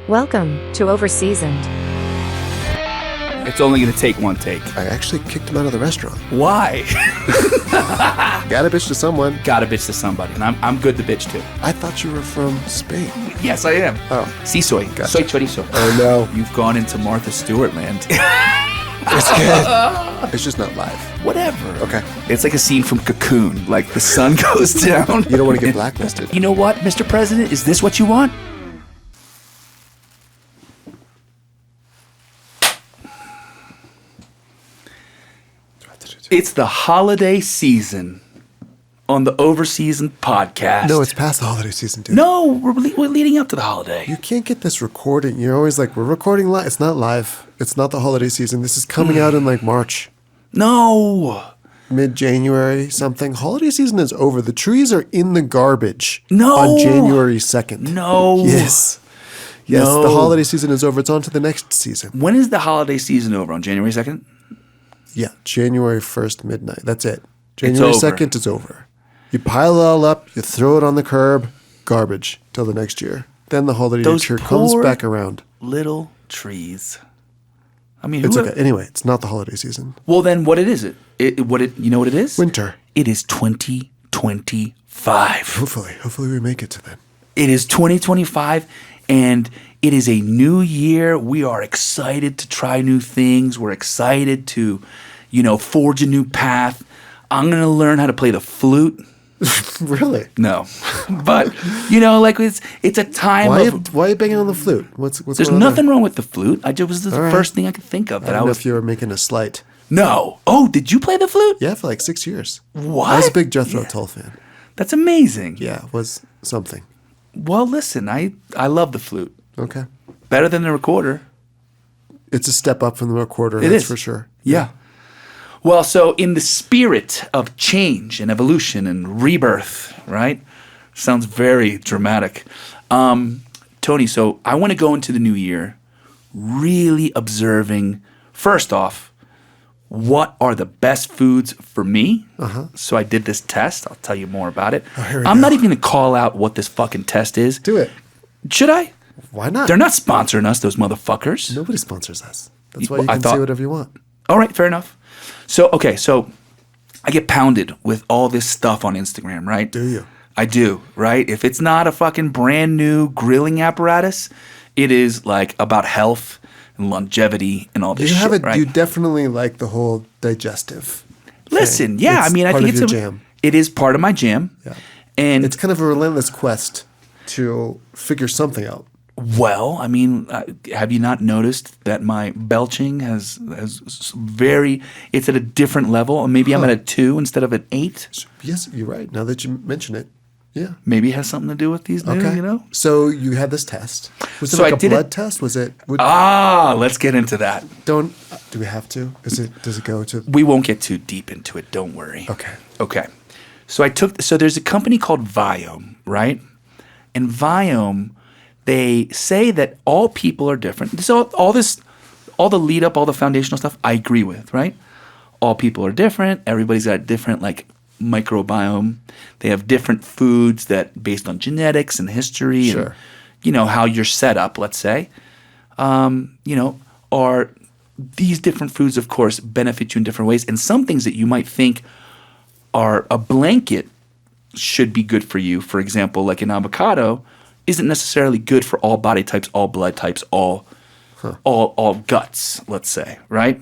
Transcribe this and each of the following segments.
Welcome to Overseasoned. It's only going to take one take. I actually kicked him out of the restaurant. Why? Gotta bitch to someone. Gotta bitch to somebody, and I'm good to bitch to. I thought you were from Spain. Yes, I am. Oh. Sí soy. Gotcha. Soy chorizo. Oh, no. You've gone into Martha Stewart land. It's good. It's just not live. Whatever. Okay. It's like a scene from Cocoon. Like the sun goes down. You don't want to get blacklisted. You know what, Mr. President? Is this what you want? It's the holiday season on the Overseasoned podcast. No, it's past the holiday season, dude. No, we're leading up to the holiday. You can't get this recording. You're always like, we're recording live. It's not live. It's not the holiday season. This is coming out in like March. No. Mid-January, something. Holiday season is over. The trees are in the garbage. No. On January 2nd. No. Yes. Yes, No. the holiday season is over. It's on to the next season. When is the holiday season over? On January 2nd? Yeah, January 1st, midnight. That's it. January over. 2nd is over. You pile it all up, you throw it on the curb, garbage till the next year. Then the holiday cheer comes poor back around. Little trees. I mean, It's okay. Anyway, it's not the holiday season. Well, then what it is? You know what it is? Winter. It is 2025. Hopefully we make it to then. It is 2025, and it is a new year. We are excited to try new things. We're excited to, forge a new path. I'm going to learn how to play the flute. Really? No. But, it's a time Why of... are you banging on the flute? What's There's going on nothing wrong with the flute. It was the right. first thing I could think of. there? I don't know if you were making a slight. No. Oh, did you play the flute? Yeah, for like 6 years. What? I was a big Jethro Tull fan. That's amazing. Yeah, it was something. Well, listen, I love the flute. Okay. Better than the recorder. It's a step up from the recorder, It that's is. for sure. Yeah. Well, so in the spirit of change and evolution and rebirth, right? Sounds very dramatic. Tony, so I want to go into the new year really observing, first off, what are the best foods for me? So I did this test. I'll tell you more about it. here we I'm go. not even going to call out what this fucking test is. Do it. Should I? Why not? They're not sponsoring us, those motherfuckers. Nobody sponsors us. That's why Well, you I can thought- say whatever you want. All right, fair enough. So I get pounded with all this stuff on Instagram, right? Do you? I do, right? If it's not a fucking brand new grilling apparatus, it is like about health and longevity and all this You shit, have it. right? You definitely like the whole digestive. Listen, thing. yeah, It's I mean, I part think of it's your jam. It is part of my jam. Yeah. And It's kind of a relentless quest to figure something out. well, I mean, have you not noticed that my belching has very? It's at a different level. Maybe I'm at a 2 instead of an 8. Yes, you're right. Now that you mention it, yeah. Maybe it has something to do with these new, Okay. So you had this test. Was it So like I a did blood it- test? Was it? Let's get into that. Do we have to? Does it go to? We won't get too deep into it. Don't worry. Okay. So there's a company called Viome, right? And Viome, they say that all people are different. So all the lead up, all the foundational stuff, I agree with, right? All people are different. Everybody's got a different microbiome. They have different foods that based on genetics and history Sure. and how you're set up, let's say, are these different foods, of course, benefit you in different ways. And some things that you might think are a blanket should be good for you. For example, like an avocado isn't necessarily good for all body types, all blood types, all guts, let's say, right?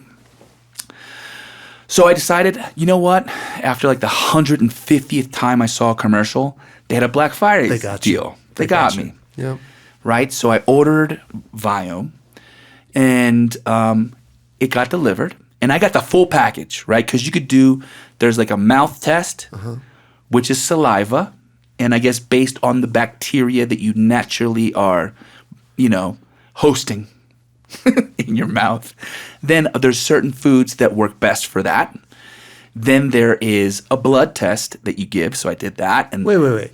So I decided, you know what? After like the 150th time I saw a commercial, they had a Black Friday They got you. deal. They got me. Yeah. Right? So I ordered Viome, and it got delivered, and I got the full package, right? Because there's like a mouth test, which is saliva, and I guess based on the bacteria that you naturally are, hosting in your mouth. Then there's certain foods that work best for that. Then there is a blood test that you give, so I did that. And Wait.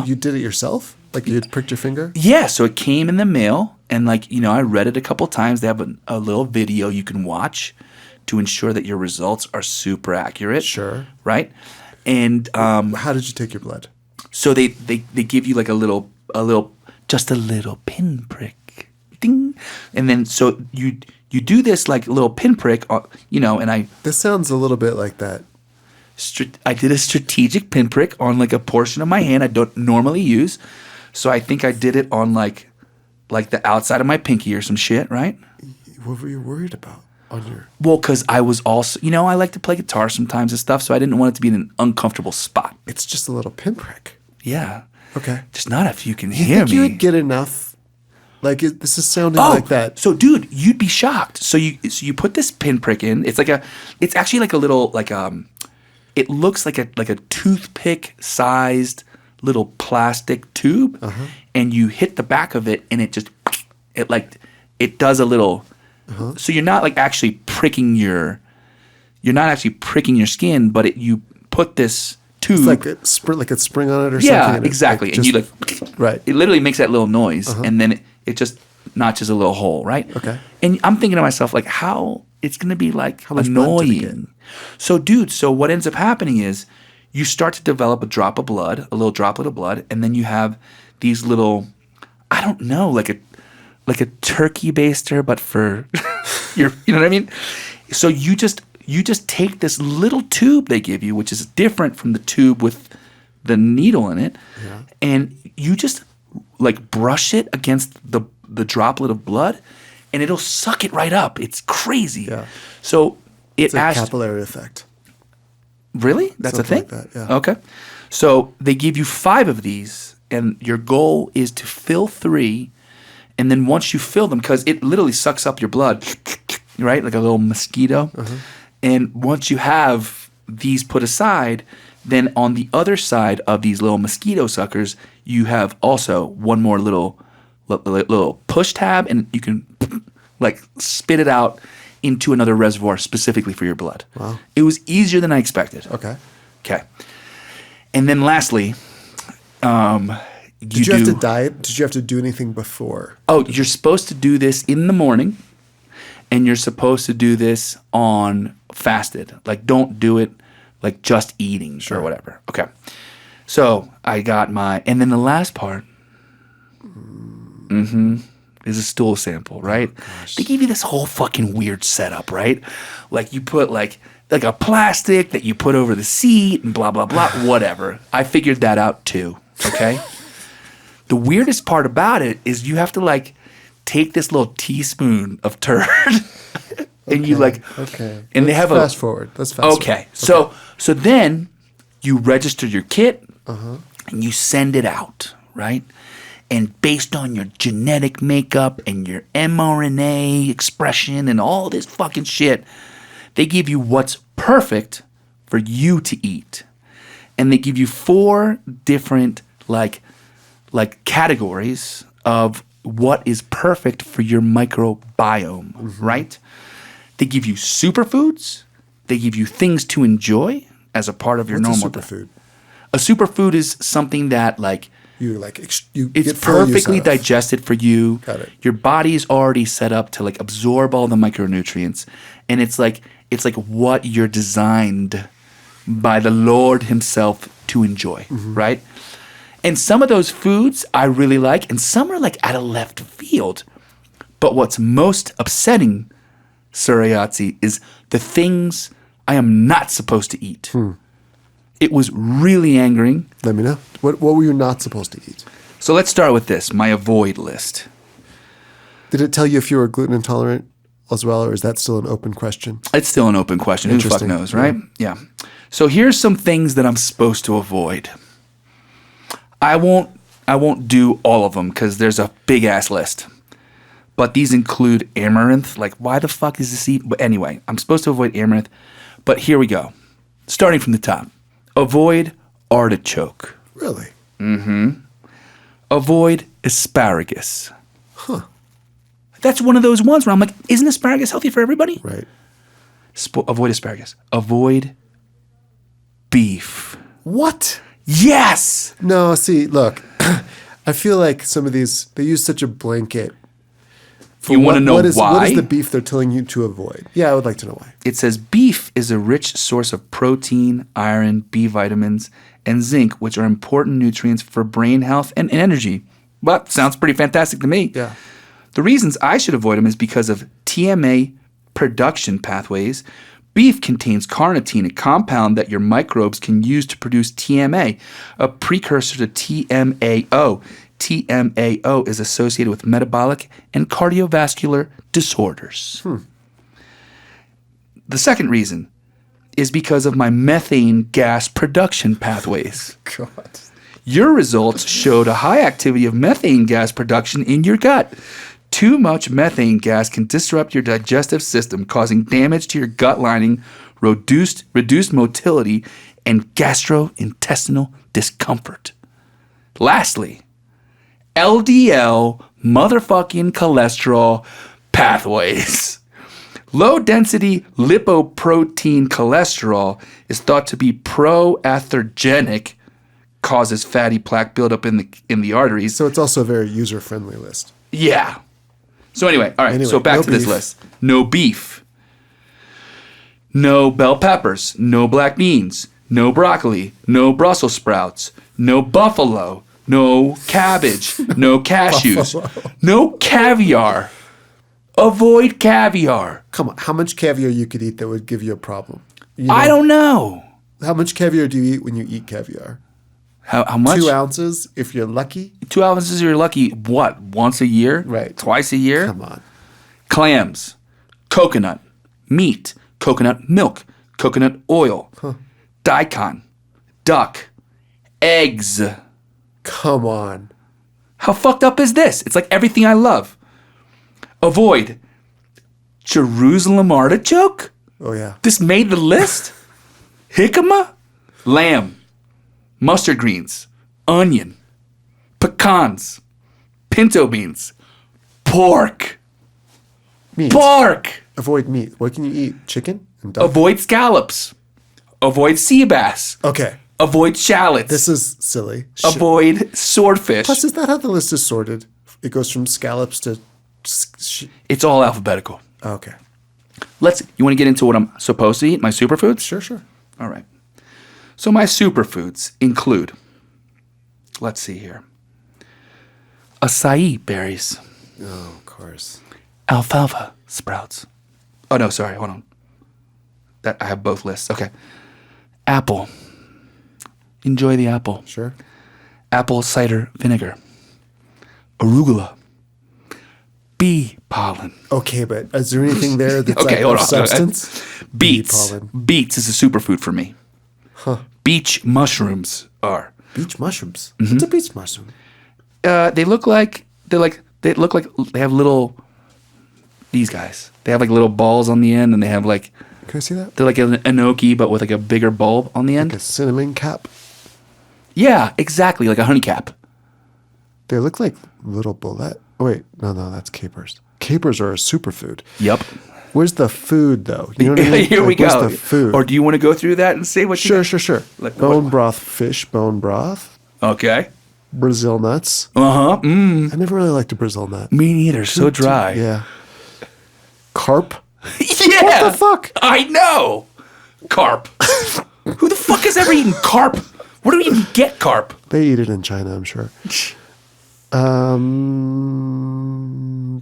You did it yourself? Like you pricked your finger? yeah, so it came in the mail, and I read it a couple times. They have a little video you can watch to ensure that your results are super accurate. Sure. Right? And How did you take your blood? so they give you like a little pinprick ding, and then so you do this like little pinprick, and I This sounds a little bit like that. I did a strategic pinprick on like a portion of my hand I don't normally use, so I think I did it on like the outside of my pinky or some shit, right? What were you worried about on your? Well, because I was also, I like to play guitar sometimes and stuff, so I didn't want it to be in an uncomfortable spot. It's just a little pinprick. Yeah. Okay. Just not if you can You hear think me. you would get enough? Like this is sounding like that. So dude, you'd be shocked. So you put this pinprick in. It's actually like a little it looks like a toothpick sized little plastic tube, and you hit the back of it, and it does a little. So you're not actually pricking your skin, but you put this tube. It's like a spring on it or something. Yeah, exactly. And you right. It literally makes that little noise, and then it just notches a little hole, right? Okay. And I'm thinking to myself, how it's going to be How much blood did it get? annoying. So, dude, what ends up happening is you start to develop a little droplet of blood, and then you have these little, I don't know, like a turkey baster, but for you know what I mean? So you just take this little tube they give you, which is different from the tube with the needle in it, and you just brush it against the droplet of blood, and it'll suck it right up. It's crazy. Yeah. So It's a capillary effect. Really? That's Something a thing? like that, yeah. Okay. So they give you 5 of these, and your goal is to fill 3, and then once you fill them, because it literally sucks up your blood, right? Like a little mosquito. And once you have these put aside, then on the other side of these little mosquito suckers, you have also one more little push tab, and you can spit it out into another reservoir specifically for your blood. Wow. It was easier than I expected. Okay. Okay. And then lastly, Did you have to diet? Did you have to do anything before? Oh, you're supposed to do this in the morning, and you're supposed to do this on fasted. Don't do it just eating or whatever. Okay. So I got and then the last part is a stool sample, right? They give you this whole fucking weird setup, right? You put like a plastic that you put over the seat and blah, blah, blah, whatever. I figured that out too, okay? The weirdest part about it is you have to take this little teaspoon of turd and you Okay. And they have fast forward. Let's fast okay. forward. So then you register your kit and you send it out, right? And based on your genetic makeup and your mRNA expression and all this fucking shit, they give you what's perfect for you to eat. And they give you 4 different categories of what is perfect for your microbiome, right? They give you superfoods. They give you things to enjoy as a part of your What's normal a superfood? A superfood is something that You you it's get full use perfectly out of. digested for you. Got it. Your body is already set up to absorb all the micronutrients, and it's like what you're designed by the Lord Himself to enjoy, right? And some of those foods I really like, and some are out of left field. But what's most upsetting, Surayatsi, is the things I am not supposed to eat. It was really angering. Let me know. What were you not supposed to eat? So let's start with this, my avoid list. Did it tell you if you were gluten intolerant as well, or is that still an open question? It's still an open question. Who the fuck Interesting. knows, right? Yeah. So here's some things that I'm supposed to avoid. I won't do all of them because there's a big ass list. But these include amaranth. Why the fuck is this even? But anyway, I'm supposed to avoid amaranth. But here we go. Starting from the top. Avoid artichoke. Really? Avoid asparagus. That's one of those ones where I'm like, isn't asparagus healthy for everybody? Right. Avoid asparagus. Avoid beef. What? Yes! No, see, look, I feel like some of these, they use such a blanket. For You wanna know what is why? the beef they're telling you to avoid? Yeah, I would like to know why. It says beef is a rich source of protein, iron, B vitamins, and zinc, which are important nutrients for brain health and energy. Well, sounds pretty fantastic to me. Yeah. The reasons I should avoid them is because of TMA production pathways. Beef contains carnitine, a compound that your microbes can use to produce TMA, a precursor to TMAO. TMAO is associated with metabolic and cardiovascular disorders. The second reason is because of my methane gas production pathways. God. Your results showed a high activity of methane gas production in your gut. Too much methane gas can disrupt your digestive system, causing damage to your gut lining, reduced motility, and gastrointestinal discomfort. Lastly, LDL motherfucking cholesterol pathways. Low-density lipoprotein cholesterol is thought to be pro-atherogenic, causes fatty plaque buildup in the arteries. So it's also a very user-friendly list. Yeah. So anyway, all right. So back to this list. No beef. No bell peppers. No black beans. No broccoli. No Brussels sprouts. No buffalo. No cabbage. No cashews. No caviar. Avoid caviar. Come on, how much caviar you could eat that would give you a problem? I don't know. How much caviar do you eat when you eat caviar? How much? 2 ounces if you're lucky. 2 ounces, you're lucky. What? Once a year? Right. Twice a year? Come on. Clams, coconut, meat, coconut milk, coconut oil, daikon, duck, eggs. Come on. How fucked up is this? It's like everything I love. Avoid Jerusalem artichoke? Oh, yeah. This made the list? Jicama? Lamb. Mustard greens, onion, pecans, pinto beans, pork. Meat. Pork! Avoid meat. What can you eat? Chicken and duck? Avoid scallops. Avoid sea bass. Okay. Avoid shallots. This is silly. Avoid swordfish. Plus, is that how the list is sorted? It goes from scallops to... It's all alphabetical. Okay. You want to get into what I'm supposed to eat, my superfoods? Sure. All right. So my superfoods include, let's see here, acai berries. Oh, of course. Alfalfa sprouts. Oh, no, sorry. Hold on. I have both lists. Okay. Apple. Enjoy the apple. Sure. Apple cider vinegar. Arugula. Bee pollen. Okay, but is there anything there that's Okay, like hold of on. substance? Beets. pollen. Beets is a superfood for me. Huh. Beach mushrooms are. Beach mushrooms? What's a beach mushroom? They look like they have little. These guys. They have like little balls on the end, and they have like. Can I see that? They're like an enoki, but with like a bigger bulb on the end. Like a cinnamon cap? Yeah, exactly, like a honey cap. They look like little bullet. Oh, wait, no, that's capers. Capers are a superfood. Yep. Where's the food, though? You know what I mean? Here we Where's go. the food? Or do you want to go through that and say what? Sure. Like Bone what? broth, fish bone broth, Okay. Brazil nuts. Uh huh. Mm. I never really liked a Brazil nut. Me neither. So dry. Yeah. Carp. Yeah. What the fuck? I know. Carp. Who the fuck has ever eaten carp? Where do we even get carp? They eat it in China, I'm sure.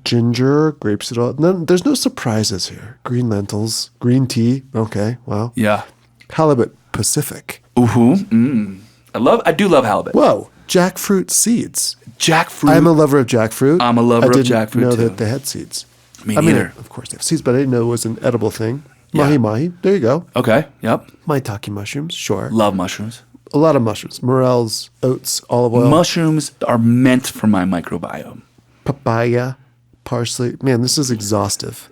Ginger, grapeseed oil. There's no surprises here. Green lentils, green tea. Okay, wow. Yeah. Halibut Pacific. I do love halibut. Whoa, jackfruit seeds. Jackfruit. I'm a lover of jackfruit. I'm a lover of I didn't jackfruit, know too. that they had seeds. Me I mean, neither. of course they have seeds, but I didn't know it was an edible thing. Yeah. Mahi. There you go. Okay. Yep. Maitake mushrooms, sure. Love mushrooms. A lot of mushrooms. Morels, oats, olive oil. Mushrooms are meant for my microbiome. Papaya, parsley. Man, this is exhaustive.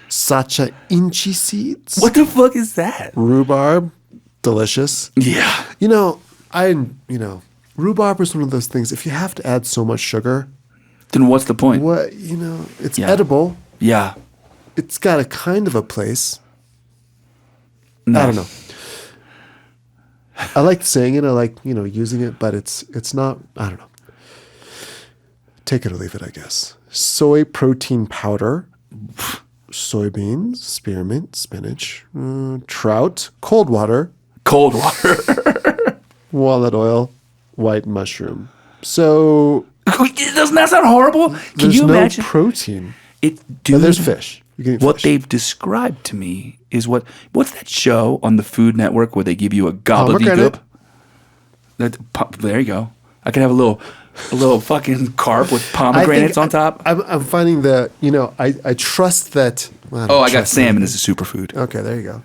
Sacha inchi seeds. What the fuck is that? Rhubarb, delicious. Yeah. Rhubarb is one of those things. If you have to add so much sugar, Then what's the point? it's Yeah. edible. Yeah. It's got a kind of a place. No. I don't know. I like saying it. I like, using it, but it's not, I don't know. Take it or leave it, I guess. Soy protein powder, soybeans, spearmint, spinach, trout, cold water, Cold water. walnut oil, white mushroom. So Doesn't that sound horrible? Can There's you no imagine? protein. Dude, But there's fish. You can eat what fish. they've described to me is what's that show on the Food Network where they give you a Pomegranate. gobbledygook? There you go. I could have a little fucking carp with pomegranates on top. I'm finding that, I trust that. Well, Oh, I got trust salmon anything. as a superfood. Okay, there you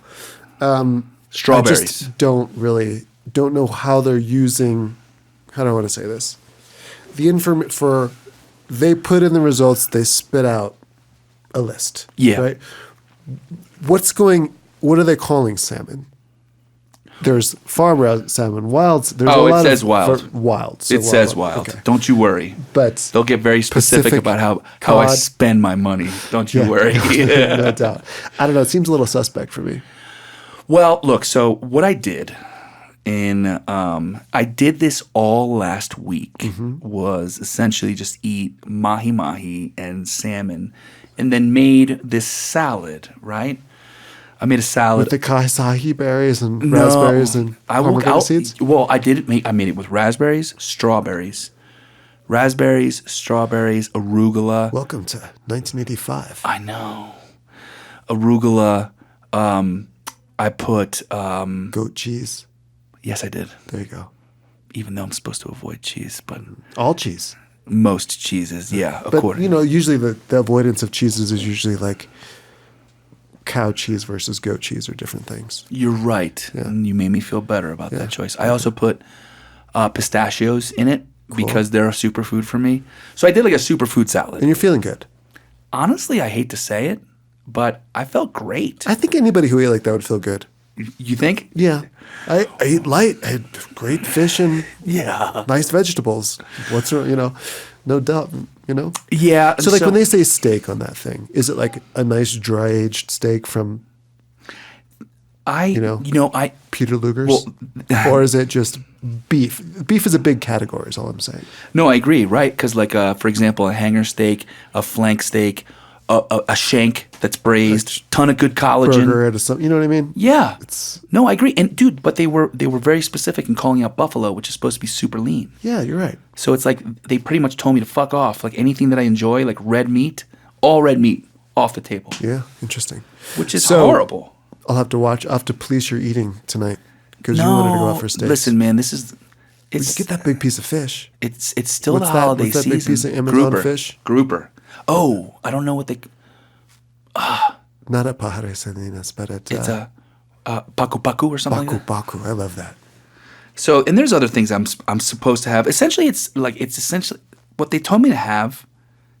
go. Strawberries. I just don't know how they're using, how do I want to say this? They put in the results, they spit out a list. Yeah. Right? What are they calling salmon? There's farm salmon, wilds. There's a lot says of wild. Wild. So It says wild. Okay. Don't you worry. But They'll get very specific Pacific about how I cod. spend my money. Don't you Yeah. worry. No doubt. I don't know. It seems a little suspect for me. Well, look, so what I did I did this all last week was essentially just eat mahi-mahi and salmon and then made this salad, right? I made a salad. With the acai berries and raspberries and pomegranate seeds? Well, I made it with raspberries, strawberries, arugula. Welcome to 1985. I know. Arugula. I put Goat cheese. yes, I did. There you go. Even though I'm supposed to avoid cheese, but All cheese. most cheeses, yeah, But, according. usually the avoidance of cheeses is usually like cow cheese versus goat cheese are different things. You're right. Yeah. And you made me feel better about that choice. I also put pistachios in it because they're a superfood for me. So I did like a superfood salad. And you're feeling good. Honestly, I hate to say it, but I felt great. I think anybody who ate like that would feel good. You think? Yeah. I ate light. I had great fish and Yeah. nice vegetables. No doubt, Yeah. So when they say steak on that thing, is it like a nice dry aged steak from I Peter Luger's? Well, or is it just beef? Beef is a big category, is all I'm saying. no, I agree, right? Because for example, a hanger steak, a flank steak, a shank that's braised, ton of good collagen. Burger at something, you know what I mean? Yeah. It's- No, I agree. And dude, but they were very specific in calling out buffalo, which is supposed to be super lean. Yeah, you're right. So it's like they pretty much told me to fuck off. Like anything that I enjoy, like red meat, all red meat off the table, Yeah, interesting. which is So, horrible. I'll have to police your eating tonight because you wanted to go out for steaks. Listen, man, Get that big piece of fish. it's still What's the that- holiday what's that big season. piece of Amazon Grouper. fish? Grouper. Oh, I don't know what they. Not at Pajares Salinas, but at It's a paku paku or something. Baku Like that. Baku. I love that. So, and there's other things I'm supposed to have. Essentially, it's essentially what they told me to have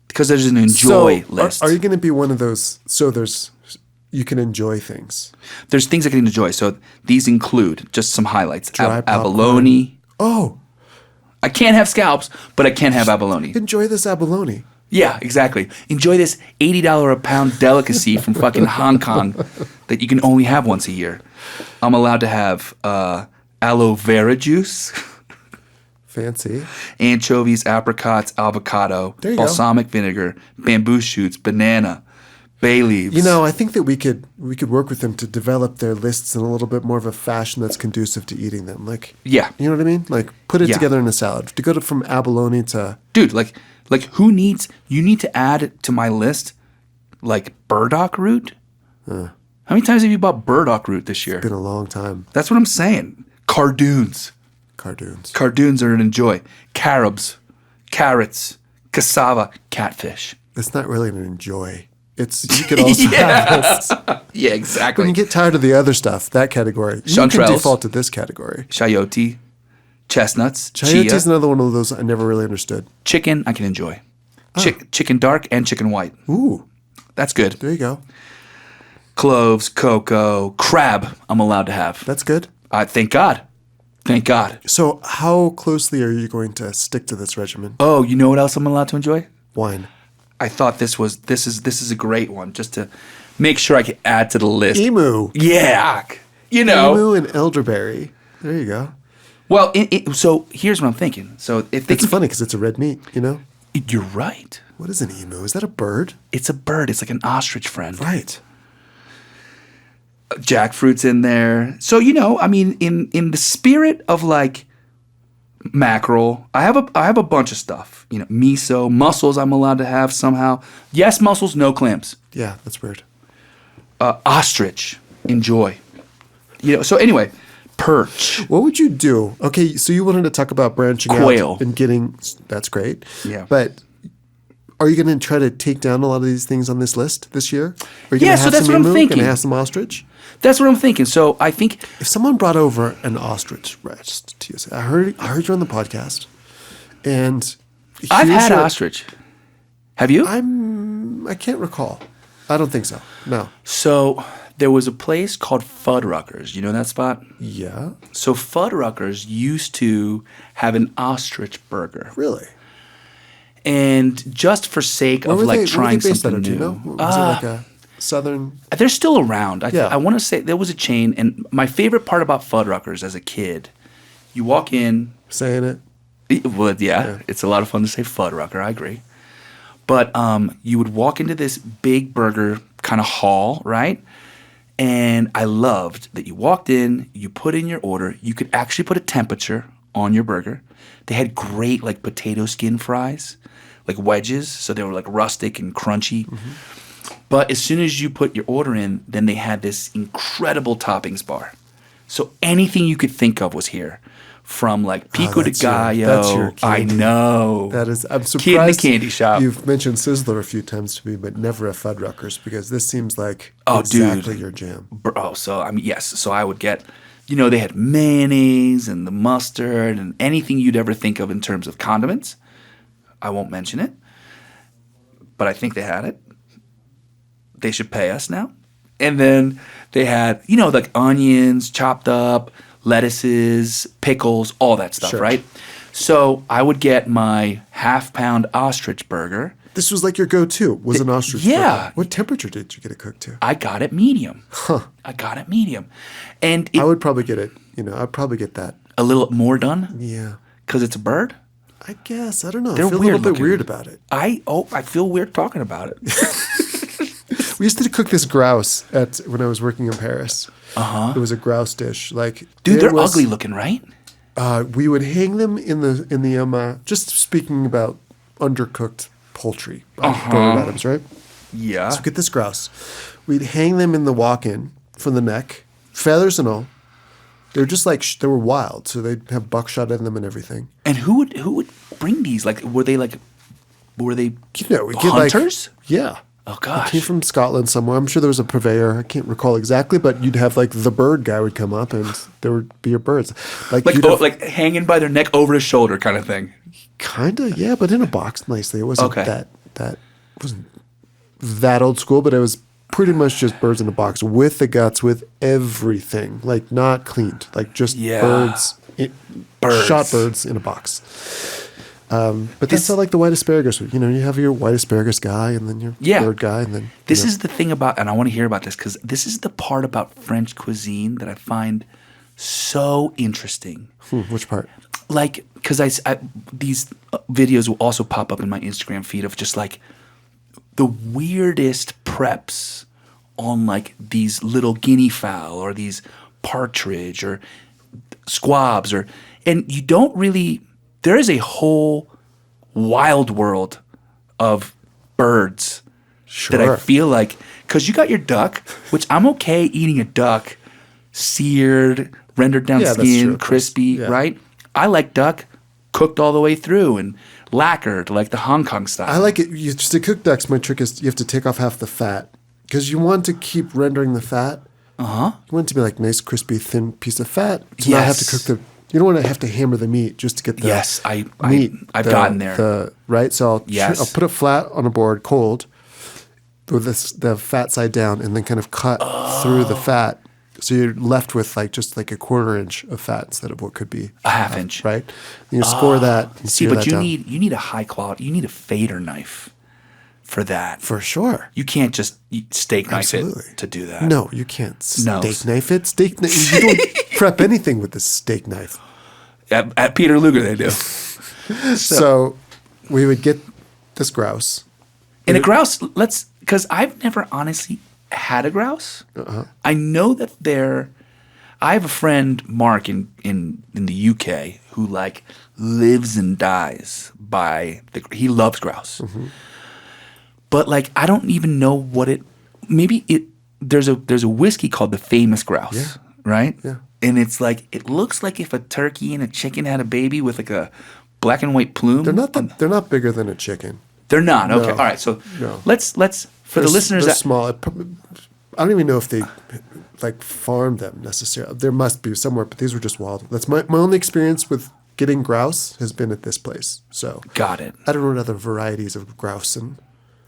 because there's an enjoy list. Are you going to be one of those? So you can enjoy things. There's things I can enjoy. So these include just some highlights: Dry popcorn. abalone. Oh, I can't have scallops, but I can have abalone. enjoy this abalone. Yeah, exactly. Enjoy this $80 a pound delicacy from fucking Hong Kong that you can only have once a year. I'm allowed to have aloe vera juice, Fancy. anchovies, apricots, avocado, There you go. balsamic vinegar, bamboo shoots, banana, bay leaves. I think that we could work with them to develop their lists in a little bit more of a fashion that's conducive to eating them. Like, Yeah. you know what I mean? Like, put it Yeah. together in a salad. To go from abalone to Dude, like you need to add to my list like burdock root. How many times have you bought burdock root this year? been a long time. That's what I'm saying. Cardoons. Cardoons. Cardoons are an enjoy. Carobs, carrots, cassava, catfish. It's not really an enjoy. You could also have this. Yeah, When exactly. you get tired of the other stuff, that category, you can Chanterelles. default to this category. Chayote, chestnuts, Chayote is chia, another one of those I never really understood. chicken. I can enjoy. Chicken dark and chicken white. Ooh, That's good. there you go. Cloves, cocoa, crab. I'm allowed to have. That's good. Thank God. Thank God. So, how closely are you going to stick to this regimen? Oh, you know what else I'm allowed to enjoy? Wine. I thought this is a great one just to make sure I can add to the list. Emu. Yeah. You know. Emu and elderberry. There you go. Well, so here's what I'm thinking. So if they It's funny because it's a red meat, you're right. What is an emu? Is that a bird? It's a bird. It's like an ostrich friend. Right. Jackfruit's in there. So, I mean, in the spirit of like mackerel. I have a bunch of stuff. You know, miso, mussels. I'm allowed to have somehow. Yes, mussels, no clams. Yeah, that's weird. Ostrich, enjoy. You know. So anyway, perch. What would you do? Okay, so you wanted to talk about branching Quail. out and getting. That's great. Yeah. But are you going to try to take down a lot of these things on this list this year? Are you Yeah, going to so have that's some what I'm emu? thinking. Going to have some ostrich? That's what I'm thinking. So I think If someone brought over an ostrich breast to you, I heard you on the podcast, and I've here's had your- ostrich. Have you? I can't recall. I don't think so. No. So there was a place called Fuddruckers. You know that spot? Yeah. So Fuddruckers used to have an ostrich burger. Really? And just for sake of like trying something Do new. you know? Was it like a southern? They're still around. Yeah. I want to say there was a chain. And my favorite part about Fuddruckers as a kid, you walk in. Saying it? Well, yeah, it's a lot of fun to say Fuddrucker. I agree. But you would walk into this big burger kind of hall, right? And I loved that you walked in, you put in your order, you could actually put a temperature on your burger. They had great like potato skin fries, like wedges, so they were like rustic and crunchy. Mm-hmm. But as soon as you put your order in, then they had this incredible toppings bar. So anything you could think of was here. From like pico de that's gallo. your I candy. know. That is, I'm surprised. Kid in the candy shop. You've mentioned Sizzler a few times to me, but never a Fuddruckers because this seems like Oh, exactly dude. your jam. Bro, so I mean, yes. So I would get, you know, they had mayonnaise and the mustard and anything you'd ever think of in terms of condiments. I won't mention it, but I think they had it. They should pay us now. And then they had, you know, like onions chopped up, lettuces, pickles, all that stuff, Sure. right? So I would get my half-pound ostrich burger. This was like your go-to. Was an ostrich? Yeah. burger. What temperature did you get it cooked to? I got it medium. I got it medium. And I would probably get it. I'd probably get that. a little more done Yeah. because it's a bird. I guess. I don't know. They're I feel a weird little bit looking. weird about it. I feel weird talking about it. We used to cook this grouse when I was working in Paris. It was a grouse dish. Like, Dude, it they're was- ugly looking, right? We would hang them in the just speaking about undercooked poultry, bird items, right? Yeah. So get this grouse. We'd hang them in the walk-in from the neck, feathers and all. They're just like they were wild, so they'd have buckshot in them and everything. And who would bring these? Like, were they We get hunters? Yeah. Oh, It gosh. came from Scotland somewhere. I'm sure there was a purveyor. I can't recall exactly, but you'd have like the bird guy would come up and there would be your birds. like you'd have- like hanging by their neck over his shoulder kind of thing. Kinda, yeah, but in a box nicely. It wasn't Okay. that wasn't that old school, but it was pretty much just birds in a box with the guts, with everything, like not cleaned, like just Yeah. birds, Birds. shot birds in a box. But that's how like the white asparagus. You have your white asparagus guy, and then your Yeah. bird guy, and then This is the thing about, and I want to hear about this because this is the part about French cuisine that I find so interesting. which part? Like, because these videos will also pop up in my Instagram feed of just like the weirdest preps on like these little guinea fowl or these partridge or squabs and you don't really, there is a whole wild world of birds that I Sure. feel like, because you got your duck, which I'm okay eating a duck seared, rendered down Yeah, that's skin, true. crispy, Yeah. right? I like duck cooked all the way through and lacquered like the Hong Kong style. I like it. To cook ducks, my trick is you have to take off half the fat because you want to keep rendering the fat. You want it to be like nice, crispy, thin piece of fat. To not have to Yes. cook the. You don't want to have to hammer the meat just to get the Yes, meat. I've gotten there. Right, so Yes. I'll put it flat on a board, cold, with the fat side down, and then kind of cut through the fat. So you're left with just like a quarter inch of fat instead of what could be a half inch. right? And you score that. And See, sear but that you down. need a high quality. You need a fader knife for that. for sure. You can't just steak knife Absolutely. it to do that. No, you can't No. steak knife it. You don't prep anything with a steak knife. At Peter Luger they do. So we would get this grouse. And a grouse, because I've never honestly had a grouse. I know that I have a friend, Mark, in the UK who like lives and dies by he loves grouse. But like I don't even know what it. Maybe it. There's a whiskey called the Famous Grouse, right? Yeah. And it's like it looks like if a turkey and a chicken had a baby with like a black and white plume. They're not bigger than a chicken. They're not. Okay. No. All right. So No. let's for the listeners they're that small. I don't even know if they like farm them necessarily. There must be somewhere, but these were just wild. That's my only experience with getting grouse has been at this place. So got it. I don't know what other varieties of grouse and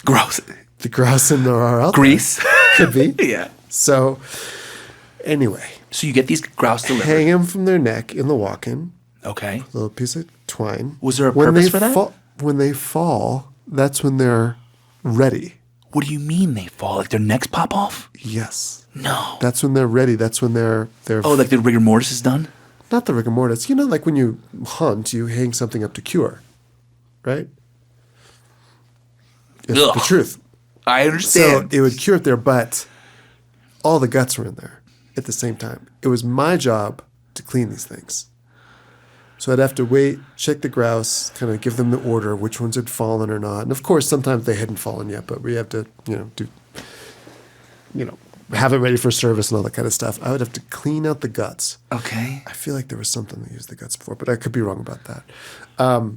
Grouse. the grouse in there are out there. Grease. Could be. Yeah. So anyway, So you get these grouse delivered. hang them from their neck in the walk-in. Okay. A little piece of twine. Was there a When purpose they for that? When they fall, that's when they're ready. What do you mean they fall? Like their necks pop off? Yes. No. That's when they're ready. That's when they're Oh, like the rigor mortis is done? not the rigor mortis. You know, like when you hunt, you hang something up to cure, right? It's Ugh. the truth. I So understand. it would cure it there, but all the guts were in there at the same time. It was my job to clean these things. So I'd have to wait, check the grouse, kind of give them the order, which ones had fallen or not. And of course, sometimes they hadn't fallen yet, but we have to, have it ready for service and all that kind of stuff. I would have to clean out the guts. Okay. I feel like there was something they used the guts for, but I could be wrong about that.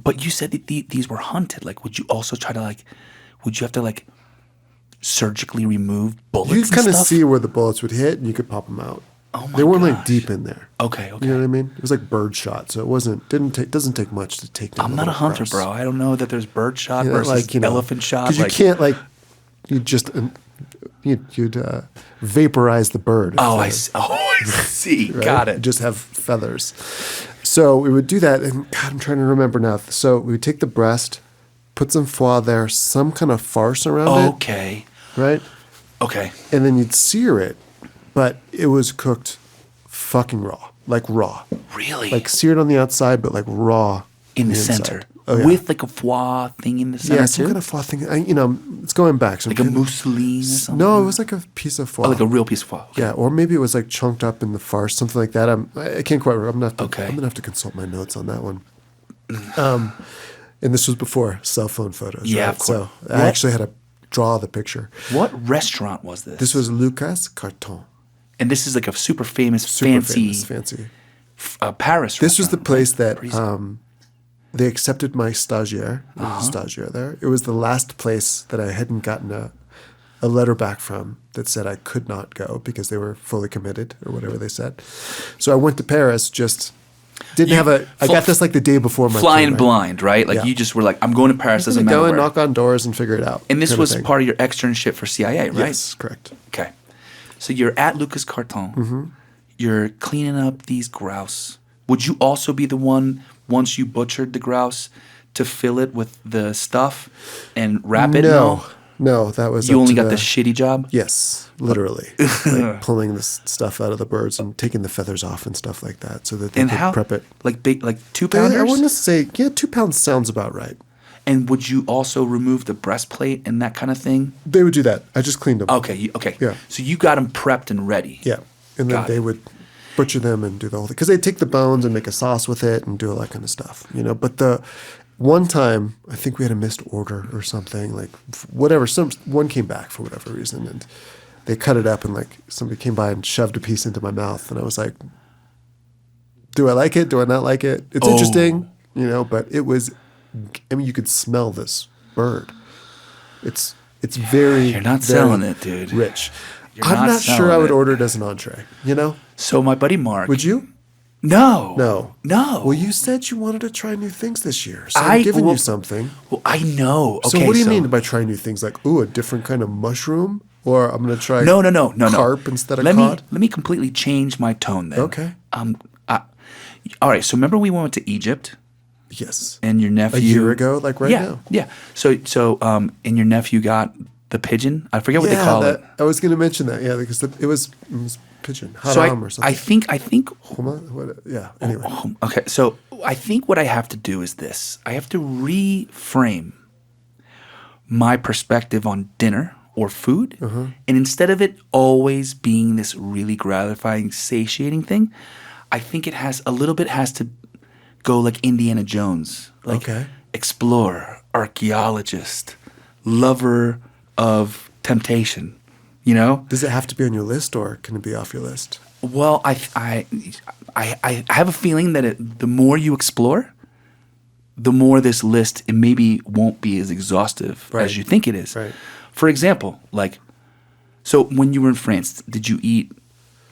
But you said that these were hunted. Like, would you also try to would you have to surgically remove bullets You and kind of stuff? see where the bullets would hit, and you could pop them out. Oh my They weren't gosh. like deep in there. Okay. You know what I mean? It was like bird shot, so it doesn't take much to take down. I'm not a little hunter, grouse. bro. I don't know that there's bird shot You know, versus elephant shot. Because you can't you'd vaporize the bird. Oh, I see. right? Got You it. just have feathers. So we would do that, and God, I'm trying to remember now. So we would take the breast, put some foie there, some kind of farce around Okay. it, right? Okay. And then you'd sear it, but it was cooked fucking raw, like raw. Really? Like seared on the outside, but like raw in the inside. center. Oh, yeah. With like a foie thing in the center Yeah, some too? kind of foie thing. It's going back. Like a mousseline or something? No, it was like a piece of foie. Oh, like a real piece of foie. Okay. Yeah, or maybe it was like chunked up in the farce, something like that. I can't quite remember. Okay. I'm gonna have to consult my notes on that one. And this was before cell phone photos. Yeah, right? of course. So I actually had to draw the picture. What restaurant was this? This was Lucas Carton. And this is like a super famous, Super fancy fancy. Paris This was the restaurant, place right? that they accepted my stagiaire. There was a stagiaire there. It was the last place that I hadn't gotten a letter back from that said I could not go because they were fully committed or whatever they said. So I went to Paris, just didn't have I got this like the day before my Flying plane ride. blind, right? Like Yeah. you just were like, I'm going to Paris, I'm doesn't gonna matter go and where. knock on doors and figure it out. And this kind of was thing. part of your externship for CIA, right? Yes, correct. Okay. So you're at Lucas Carton. Mm-hmm. You're cleaning up these grouse. Would you also be the one, once you butchered the grouse, to fill it with the stuff and wrap it? No, that was You up only to got the shitty job? Yes, literally, like pulling this stuff out of the birds and taking the feathers off and stuff like that, so that they And could how? prep it. Like big, like 2 I pounders? wouldn't say 2 pounds sounds about right. And would you also remove the breastplate and that kind of thing? They would do that. I just cleaned them. Okay, okay. Yeah. So you got them prepped and ready. Yeah, and then Got they it. would butcher them and do the whole thing because they'd take the bones and make a sauce with it and do all that kind of stuff, But the one time, I think we had a missed order or something, like whatever. One came back for whatever reason, and they cut it up and like somebody came by and shoved a piece into my mouth, and I was like, "Do I like it? Do I not like it? It's interesting, But it was, you could smell this bird. It's very You're not very selling it, dude. Rich. You're I'm not sure selling I would it. order it as an entree. So my buddy Mark. Would you? No. No. No. Well, you said you wanted to try new things this year, so I'm giving you something. Well, I know. Okay, So what do you mean by trying new things? Like, a different kind of mushroom, or I'm going to try No. carp instead of let cod? Let me completely change my tone then. Okay. All right. So remember we went to Egypt Yes. and your nephew A year ago, like right yeah, now. Yeah. So and your nephew got the pigeon. I forget what they call it. I was going to mention that. Yeah, because it was pigeon, So haram or something. I think. Huma? What? Yeah. Anyway. Okay. So I think what I have to do is this. I have to reframe my perspective on dinner or food. And instead of it always being this really gratifying, satiating thing, I think it has to go like Indiana Jones. Like explorer, archaeologist, lover of temptation. You know? Does it have to be on your list, or can it be off your list? Well, I have a feeling that the more you explore, the more this list, it maybe won't be as exhaustive as you think it is. Right. For example, so when you were in France, did you eat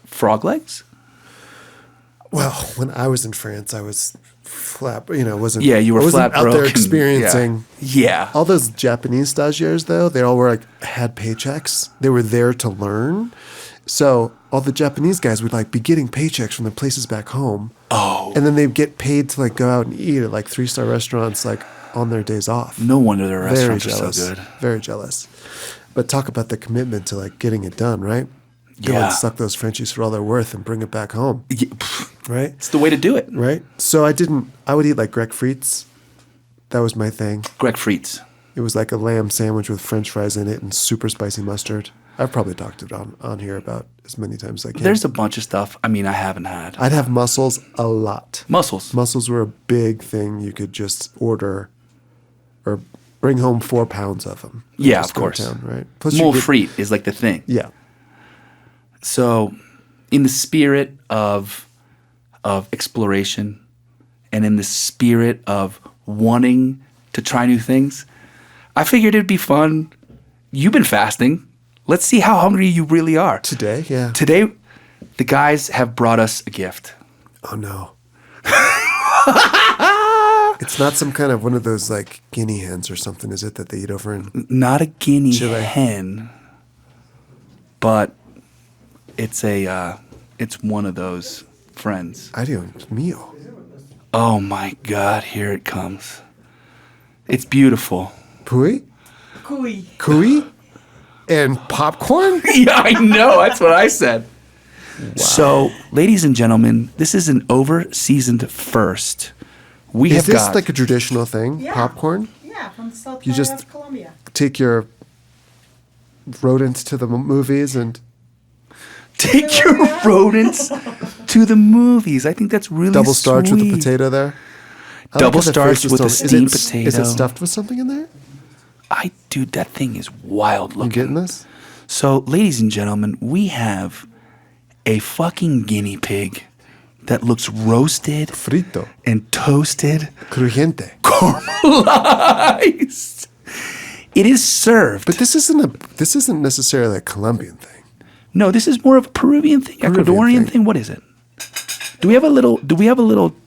frog legs? Well, when I was in France, I was flat. Wasn't. Yeah, you were I wasn't flat out broke there and- experiencing. Yeah. All those Japanese stagiaires, though, they all had paychecks. They were there to learn. So all the Japanese guys would be getting paychecks from their places back home. Oh. And then they'd get paid to go out and eat at 3-star restaurants on their days off. No wonder their Very restaurants are jealous. so good. Very jealous. But talk about the commitment to getting it done, right? Go Yeah. and suck those Frenchies for all they're worth and bring it back home. Yeah, Right? it's the way to do it. Right? So I would eat Grec frites. That was my thing. Greg Frites. It was like a lamb sandwich with French fries in it and super spicy mustard. I've probably talked it on here about as many times as I can. There's a bunch of stuff. I haven't had. I'd have mussels a lot. Mussels. Mussels were a big thing. You could just order or bring home 4 pounds of them. Yeah, Just of go course. down, right? Plus you Mole get- frite is the thing. Yeah. So, in the spirit of exploration, and in the spirit of wanting to try new things, I figured it'd be fun. You've been fasting. Let's see how hungry you really are. Today, yeah. Today, the guys have brought us a gift. Oh no. It's not some kind of one of those guinea hens or something, is it, that they eat over in Not a guinea Chile. hen, but it's one of those friends. Dios mío. Oh my God, here it comes. It's beautiful. Pui? Cooey. Kui? And popcorn? Yeah, I know. That's what I said. So, ladies and gentlemen, this is an over-seasoned first. We Is have this got a traditional thing? Yeah. Popcorn? Yeah, from the South You Carolina just- of Colombia. Take your rodents to the movies and take your rodents to the movies. I think that's really double starch with the sweet. potato there. I Double how the starch face with the is steamed Is potato. it stuffed with something in there? Dude, that thing is wild You looking. getting this? So, ladies and gentlemen, we have a fucking guinea pig that looks roasted Frito. and toasted, Crujiente. caramelized. It is served. But this isn't necessarily a Colombian thing. No, this is more of a Peruvian thing, Peruvian Ecuadorian thing. thing. What is it? Do we have a little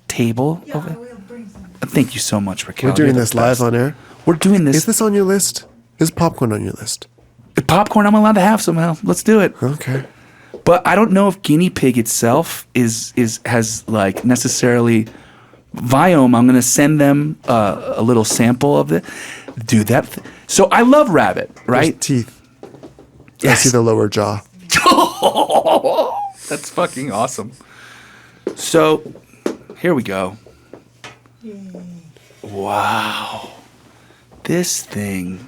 table? Yeah, over? we'll bring some. Thank you so much, Raquel. We're doing You're the this live best. on air. We're doing this. Is this on your list? Is popcorn on your list? The popcorn I'm allowed to have somehow. Let's do it. Okay. But I don't know if guinea pig itself has necessarily Viome. I'm gonna send them a little sample of it. Dude, so I love rabbit, There's right? teeth. I Yes. see the lower jaw. That's fucking awesome. So here we go. Wow. This thing.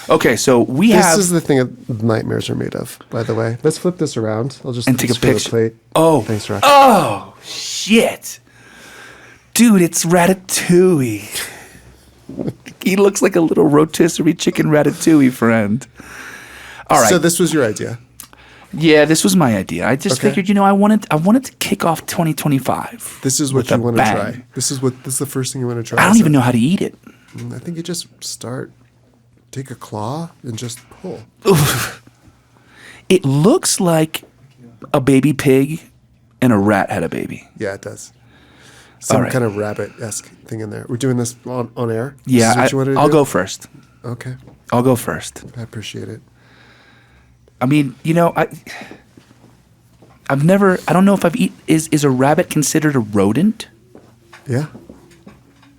Okay, so we This have is the thing that nightmares are made of, by the way. Let's flip this around. I'll just and take a spin picture. plate. Oh, Thanks, Rock. Oh shit, dude! It's Ratatouille. He looks like a little rotisserie chicken Ratatouille friend. All right. So this was your idea. Yeah, this was my idea. I just Okay. figured, I wanted to kick off 2025. This is what with you a want to bang. try. This is the first thing you want to try. I don't even know how to eat it. I think you just take a claw and just pull. It looks like a baby pig and a rat had a baby. Yeah, it does. Some All right. kind of rabbit-esque thing in there. We're doing this on air? Yeah, This is what you wanted to I'll do? go first. Okay. I'll go first. I appreciate it. I mean, I've never. I don't know if I've eaten. Is a rabbit considered a rodent? Yeah.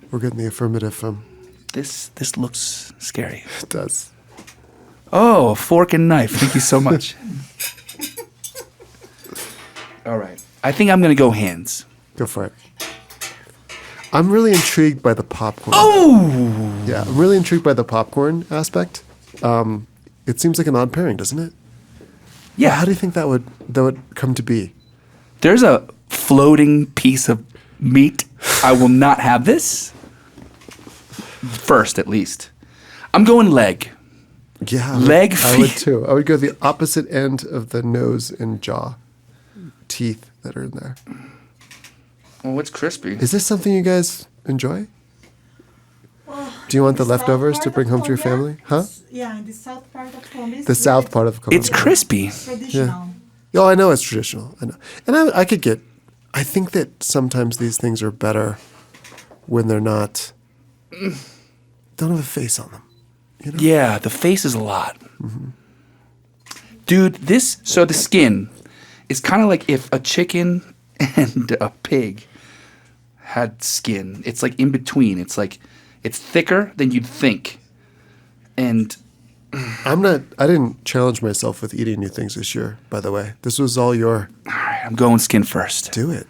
We're getting the affirmative from This looks scary. it does. Oh, a fork and knife. Thank you so much. All right. I think I'm gonna go hands. Go for it. I'm really intrigued by the popcorn. Oh, Yeah, I'm really intrigued by the popcorn aspect. It seems like an odd pairing, doesn't it? Yeah. How do you think that would come to be? There's a floating piece of meat. I will not have this. First, at least. I'm going leg. Yeah, Leg I would feet. too. I would go the opposite end of the nose and jaw, teeth that are in there. Well, what's crispy? Is this something you guys enjoy? Do you want the leftovers to bring home to your family? Huh? Yeah, in the south part of Colombia. The south part of Colombia. It's crispy. Traditional. Oh, I know it's traditional. I know, and I could get. I think that sometimes these things are better when they're not. Don't have a face on them. You know? Yeah, the face is a lot. Dude, the skin is kind of like if a chicken and a pig had skin. It's like in between. It's like, it's thicker than you'd think. And I didn't challenge myself with eating new things this year, by the way. This was all your. all right, I'm going skin first. Do it.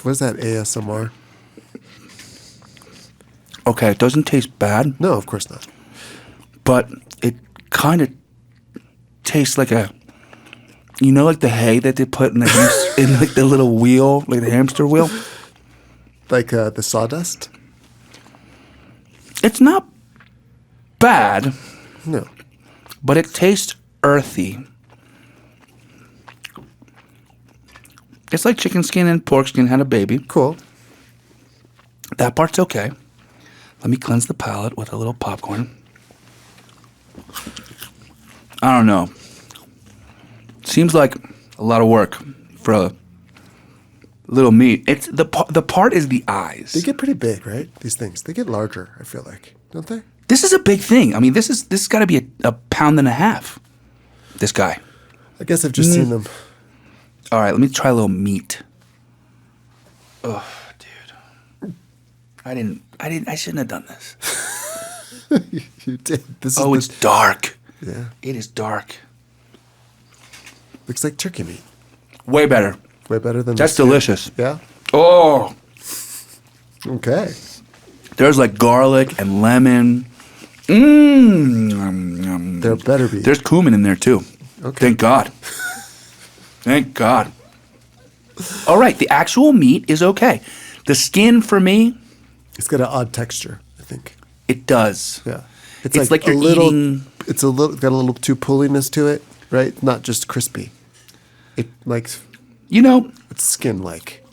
What is that ASMR? Okay, it doesn't taste bad, No, of course not. but it kind of tastes like like the hay that they put in in like the little wheel, like the hamster wheel. Like the sawdust? It's not bad, No. but it tastes earthy. It's like chicken skin and pork skin had a baby. Cool. That part's okay. Let me cleanse the palate with a little popcorn. I don't know. Seems like a lot of work for a little meat. It's the part is the eyes. They get pretty big, right? These things. They get larger, I feel like. Don't they? This is a big thing. I mean, this has got to be a pound and a half. This guy. I guess I've just seen them. All right, let me try a little meat. Oh, dude. I shouldn't have done this. You did. This is Oh, it's dark. Yeah. It is dark. Looks like turkey meat. Way better. Way better than That's this. delicious. Yeah? Oh, Okay. there's like garlic and lemon. Mmm. There better be. There's cumin in there too. Okay. Thank God. Thank God. All right, the actual meat is okay. The skin for me, It's got an odd texture, I think. it does. Yeah. It's like a you're little, eating- It's got a little too pulliness to it, right? Not just crispy. It like You know, it's skin like.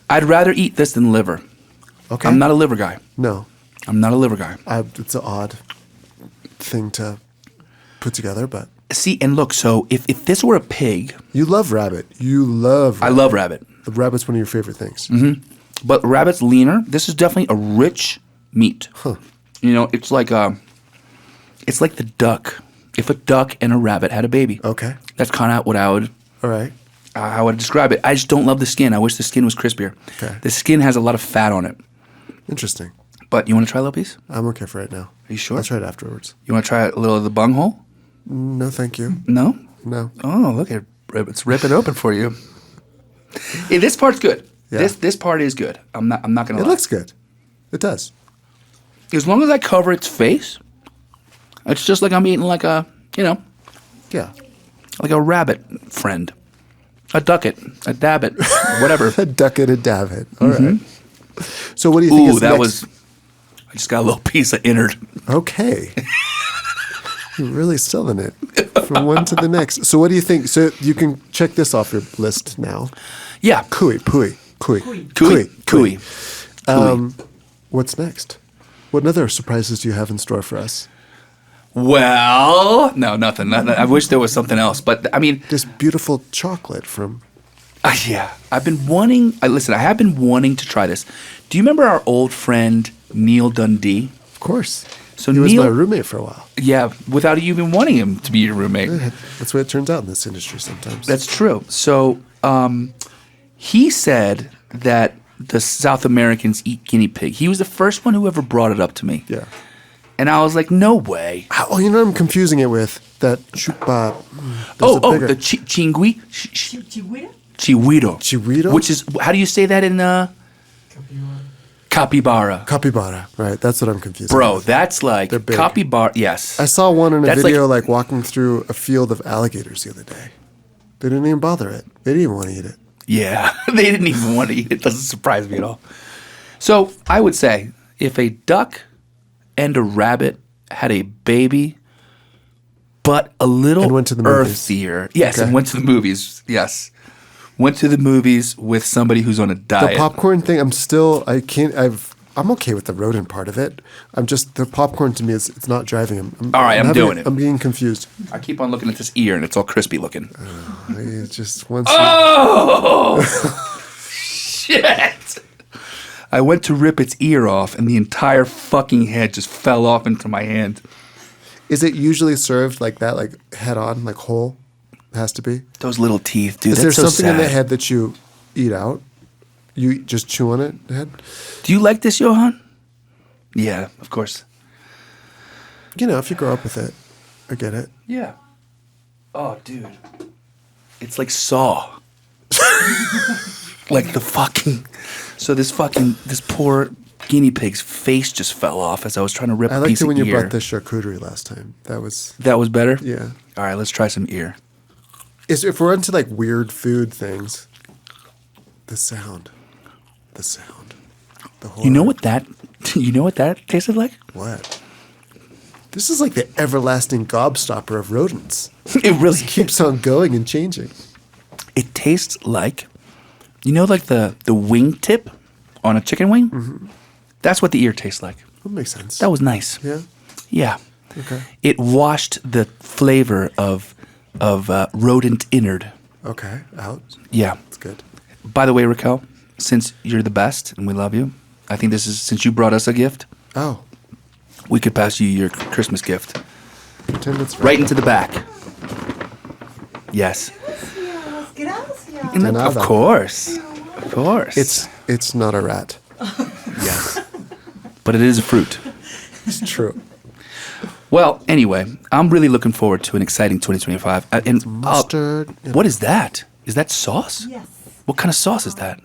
I'd rather eat this than liver. Okay. I'm not a liver guy. No. I'm not a liver guy. It's an odd thing to put together, but See, and look, so if this were a pig, you love rabbit. You love I rabbit. love rabbit. The rabbit's one of your favorite things. But rabbit's leaner. This is definitely a rich meat. Huh. You know, it's like the duck. If a duck and a rabbit had a baby. Okay. That's kind of what I would describe it. I just don't love the skin. I wish the skin was crispier. Okay. The skin has a lot of fat on it. Interesting. But you want to try a little piece? I'm okay for right now. Are you sure? I'll try it afterwards. You want to try a little of the bunghole? No, thank you. No? No. Oh, look at it's ripping open for you. Hey, this part's good. Yeah. This part is good. I'm not gonna It lie. looks good. It does. As long as I cover its face, it's just like I'm eating like a Yeah. like a rabbit friend, a ducket, a dabbit, whatever. A duck and a dab it. All right. So what do you think Ooh, is that next? was. I just got a little piece of innard. Okay. You're really selling it from one to the next. So what do you think? So you can check this off your list now. Yeah, Kui. Kui. What's next? What other surprises do you have in store for us? Well, no, nothing. I wish there was something else, but I mean, This beautiful chocolate from. yeah, I've been wanting. Listen, I have been wanting to try this. Do you remember our old friend Neil Dundee? Of course. So he was Neil- my roommate for a while. Yeah, without you even wanting him to be your roommate. That's the way it turns out in this industry sometimes. That's true. So he said that the South Americans eat guinea pig. He was the first one who ever brought it up to me. Yeah. And I was like, no way. Oh, you know what I'm confusing it with? That chupa. The chingui? Chihuahua? Chihuiro. Chihuiro? Which is, how do you say that in Capybara. Capybara, right? That's what I'm confused. Bro, with. that's like They're big. capybara. Yes. I saw one in a That's video like walking through a field of alligators the other day. They didn't even bother it. They didn't even want to eat it. Yeah, they didn't even want to eat it. Doesn't surprise me at all. So I would say if a duck and a rabbit had a baby, but a little And went to the movies. earthier. Yes, Okay. and went to the movies. Yes. Went to the movies with somebody who's on a The diet. popcorn thing, I'm okay with the rodent part of it. The popcorn to me it's not driving him. All right, I'm doing it. I'm getting confused. I keep on looking at this ear and it's all crispy looking. It's just once. Oh! Shit! I went to rip its ear off and the entire fucking head just fell off into my hand. Is it usually served like that, like head on, like whole? It has to be. Those little teeth, dude. Is there that's so something in the sad. head that you eat out? You just chew on it, the head? Do you like this, Johan? Yeah, of course. You know, if you grow up with it, I get it. Yeah. Oh, dude. It's like Saw. Like the fucking... So this poor guinea pig's face just fell off as I was trying to rip I a liked piece it of when you ear. brought the charcuterie last time. That was, That was better? yeah. All right, let's try some ear. If we're into like weird food things, the sound, the horror. You know what that tasted like? What? This is like the everlasting gobstopper of rodents. It really Keeps on going and changing. It tastes like, like the wing tip on a chicken wing? Mm-hmm. That's what the ear tastes like. That makes sense. That was nice. Yeah. Yeah. Okay. It washed the flavor of rodent innard. Okay. Out. Yeah. That's good. By the way, Raquel, since you're the best and we love you, I think since you brought us a gift, Oh. we could pass you your Christmas gift. Pretend it's Right into the back. Yes. Gracias. De nada. Of course. Of course. It's not a rat. yes. But it is a fruit. It's true. Well, anyway, I'm really looking forward to an exciting 2025. And Mustard. what is that? Is that sauce? Yes. What kind of sauce is that?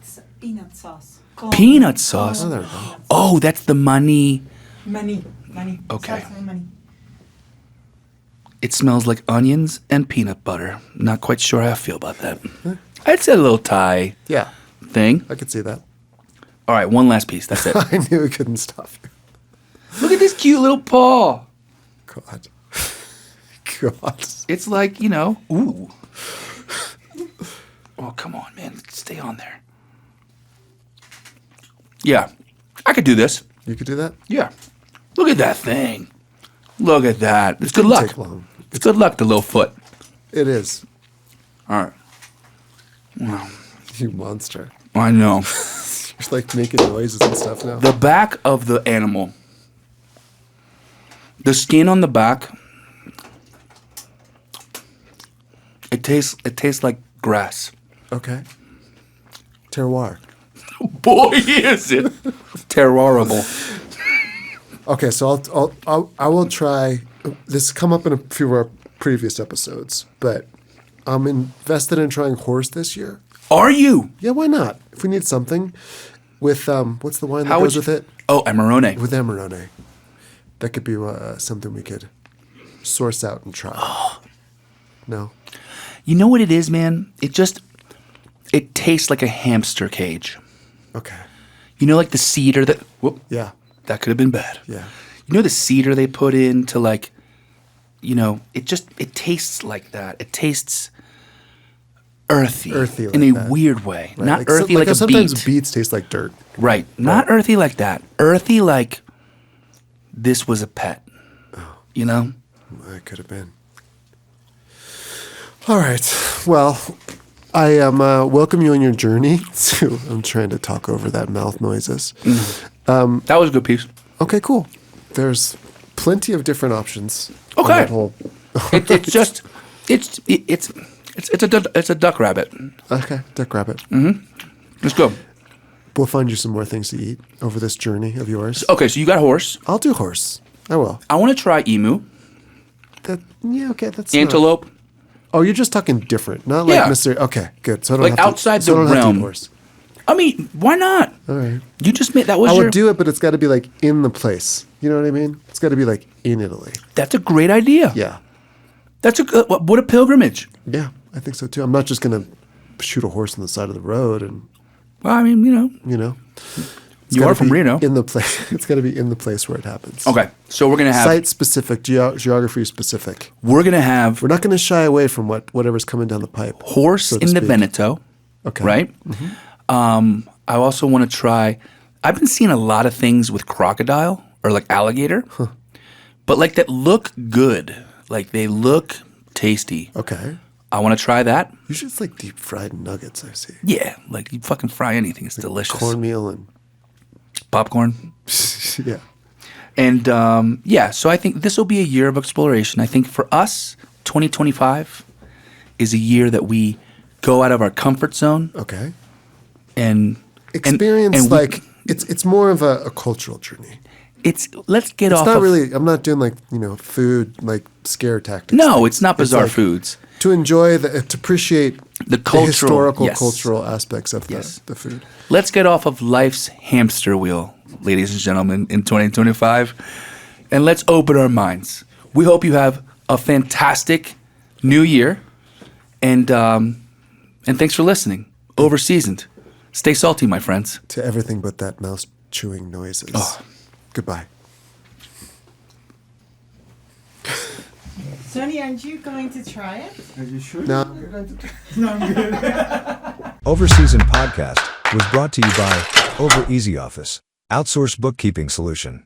It's peanut sauce. Peanut sauce. Oh, there we go. Oh, that's the money. Money. Okay. Sauce and money. It smells like onions and peanut butter. Not quite sure how I feel about that. I'd say a little Thai Yeah. thing. I could see that. All right, one last piece. That's it. I knew we couldn't stop you. Look at this cute little paw. God. God. It's like, ooh. Oh, come on, man. Stay on there. Yeah. I could do this. You could do that? Yeah. Look at that thing. Look at that. It's good Didn't luck. take long. It's good luck, the little foot. It is. All right. Wow. You monster. I know. You're like making noises and stuff now. The back of the animal. The skin on the back. It tastes like grass. Okay. Terroir. Boy, is it terrorable. Okay, so I will try. This has come up in a few of our previous episodes, but I'm invested in trying horse this year. Are you? Yeah, why not? If we need something with what's the wine that goes with it? Oh, Amarone. With Amarone. That could be something we could source out and try. No. You know what it is, man? It tastes like a hamster cage. Okay. Like the cedar that. Whoop. Yeah. That could have been bad. Yeah. The cedar they put in to it tastes like that. It tastes earthy. Earthy like in a that. weird way. Right. Not earthy like how a sometimes beet. beets taste like dirt. Right. Not earthy like that. Earthy like this was a pet. You know? It could have been. All right. Well, I am welcome you on your journey to. I'm trying to talk over that mouth noises. That was a good piece. Okay, cool. There's plenty of different options. on Okay. that whole- It's a duck rabbit. Okay, duck rabbit. Let's go. We'll find you some more things to eat over this journey of yours. Okay, so you got horse. I'll do horse. I will. I want to try emu, Okay, that's not- antelope. Oh, you're just talking different, not like Yeah. Mr. Okay, good. So I don't Like have to, outside so I the don't have to eat realm. horse. I mean, why not? All right. You just made that was I your. would do it, but it's got to be like in the place. You know what I mean? It's got to be like in Italy. That's a great idea. Yeah. That's a what a pilgrimage. Yeah, I think so too. I'm not just going to shoot a horse on the side of the road and, Well, I mean, you know. It's you gotta are from be Reno. In the place. It's got to be in the place where it happens. Okay, so we're gonna have Site specific, geography specific. we're gonna have We're not going to shy away from whatever's coming down the pipe. horse so to in the speak. Veneto. Okay. Right. I also want to try. I've been seeing a lot of things with crocodile or like alligator, but like that look good. Like they look tasty. Okay. I want to try that. Usually it's like deep fried nuggets, I see. Yeah, like you fucking fry anything. It's delicious. Cornmeal and Popcorn. yeah. And yeah, so I think this will be a year of exploration. I think for us, 2025 is a year that we go out of our comfort zone Okay. and Experience and we- like it's more of a cultural journey. let's get It's off. not of, really. I'm not doing like food like scare tactics. No, things. it's not bizarre like foods. To enjoy to appreciate The cultural- historical yes. cultural aspects of Yes. the food. Let's get off of life's hamster wheel, ladies and gentlemen, in 2025, and let's open our minds. We hope you have a fantastic new year, and thanks for listening. Overseasoned. Stay salty, my friends. To everything but that mouse chewing noises. Oh. Goodbye. Sonny, aren't you going to try it? Are you sure? No. You're going to no, I'm good. Overseasoned Podcast was brought to you by Over Easy Office, outsourced bookkeeping solution.